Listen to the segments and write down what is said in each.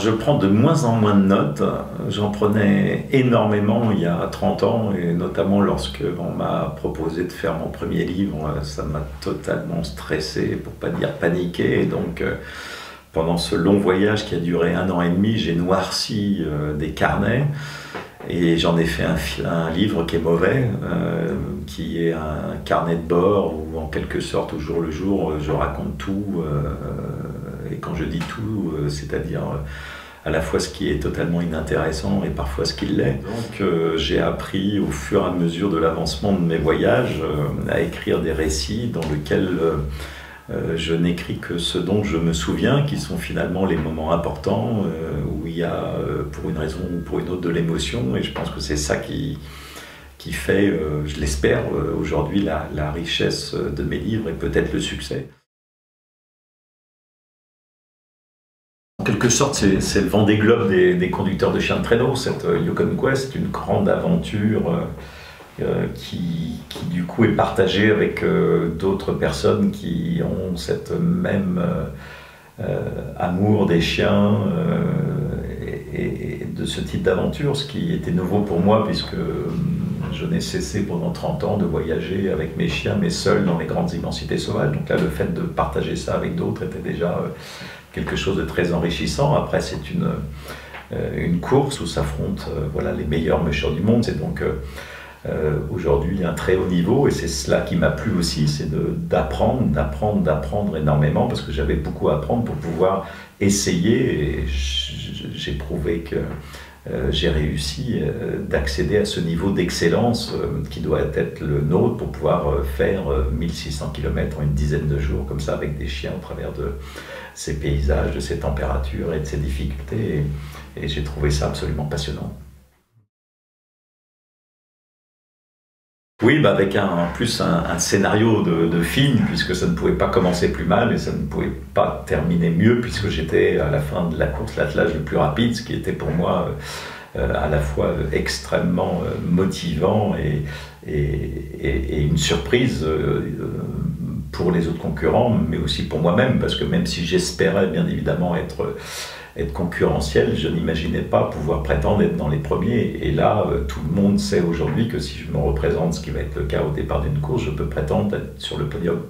Je prends de moins en moins de notes. J'en prenais énormément il y a 30 ans, et notamment lorsque on m'a proposé de faire mon premier livre. Ça m'a totalement stressé, pour pas dire paniqué. Et donc, pendant ce long voyage qui a duré 1 an et demi, j'ai noirci des carnets et j'en ai fait un livre qui est mauvais, qui est un carnet de bord où, en quelque sorte, au jour le jour, je raconte tout. Et quand je dis tout, c'est-à-dire à la fois ce qui est totalement inintéressant et parfois ce qui l'est. Donc j'ai appris au fur et à mesure de l'avancement de mes voyages à écrire des récits dans lesquels je n'écris que ce dont je me souviens, qui sont finalement les moments importants, où il y a, pour une raison ou pour une autre, de l'émotion. Et je pense que c'est ça qui fait, je l'espère, aujourd'hui la richesse de mes livres et peut-être le succès. En quelque sorte, c'est le Vendée Globe des conducteurs de chiens de traîneau, cette Yukon Quest, une grande aventure qui du coup est partagée avec d'autres personnes qui ont cette même amour des chiens et de ce type d'aventure, ce qui était nouveau pour moi, puisque je n'ai cessé pendant 30 ans de voyager avec mes chiens, mais seul dans les grandes immensités sauvages. Donc là, le fait de partager ça avec d'autres était déjà quelque chose de très enrichissant. Après, c'est une course où s'affrontent voilà, les meilleurs mushers du monde. C'est donc aujourd'hui un très haut niveau, et c'est cela qui m'a plu aussi, c'est d'apprendre énormément, parce que j'avais beaucoup à apprendre pour pouvoir essayer, et j'ai prouvé que j'ai réussi d'accéder à ce niveau d'excellence qui doit être le nôtre pour pouvoir faire 1600 km en une dizaine de jours, comme ça, avec des chiens, au travers de ces paysages, de ces températures et de ces difficultés. Et j'ai trouvé ça absolument passionnant. Oui, avec en plus un scénario de film, puisque ça ne pouvait pas commencer plus mal et ça ne pouvait pas terminer mieux, puisque j'étais à la fin de la course l'attelage le plus rapide, ce qui était pour moi à la fois extrêmement motivant et une surprise pour les autres concurrents, mais aussi pour moi-même, parce que même si j'espérais bien évidemment être concurrentiel, je n'imaginais pas pouvoir prétendre être dans les premiers. Et là, tout le monde sait aujourd'hui que si je me représente, ce qui va être le cas au départ d'une course, je peux prétendre être sur le podium.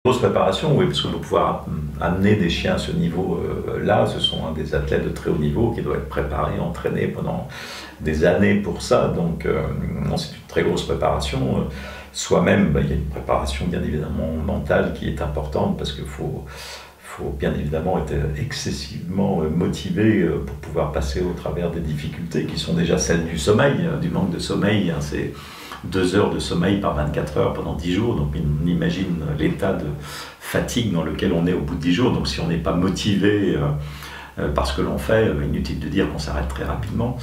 Grosse préparation, oui, parce que pour pouvoir amener des chiens à ce niveau-là, ce sont des athlètes de très haut niveau qui doivent être préparés, entraînés pendant des années pour ça. Donc, c'est une très grosse préparation. Soi-même, il y a une préparation bien évidemment mentale qui est importante, parce qu'il faut bien évidemment être excessivement motivé pour pouvoir passer au travers des difficultés qui sont déjà celles du sommeil, du manque de sommeil. C'est 2 heures de sommeil par 24 heures pendant 10 jours, donc on imagine l'état de fatigue dans lequel on est au bout de 10 jours. Donc si on n'est pas motivé par ce que l'on fait, inutile de dire qu'on s'arrête très rapidement.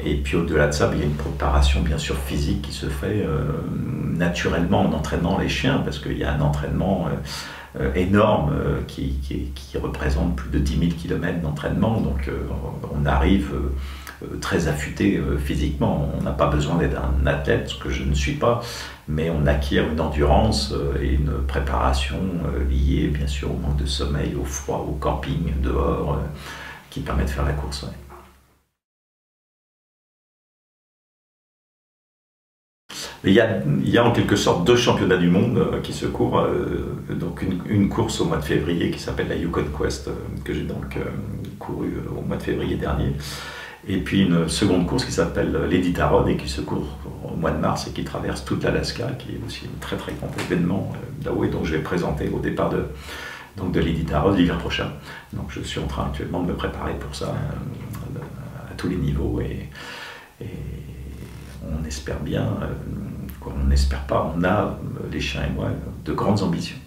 Et puis au-delà de ça, il y a une préparation bien sûr physique qui se fait naturellement en entraînant les chiens, parce qu'il y a un entraînement énorme qui représente plus de 10 000 km d'entraînement. Donc on arrive très affûté physiquement. On n'a pas besoin d'être un athlète, ce que je ne suis pas, mais on acquiert une endurance et une préparation liée bien sûr au manque de sommeil, au froid, au camping dehors, qui permet de faire la course. Ouais. Il y a en quelque sorte 2 championnats du monde qui se courent. Donc une course au mois de février qui s'appelle la Yukon Quest, que j'ai donc couru au mois de février dernier. Et puis une seconde course qui s'appelle l'Iditarod et qui se court au mois de mars et qui traverse toute l'Alaska, qui est aussi un très très grand événement là-haut, et donc je vais présenter au départ de l'Iditarod l'hiver prochain. Donc je suis en train actuellement de me préparer pour ça à tous les niveaux, et on espère bien, on n'espère pas, on a, les chiens et moi, de grandes ambitions.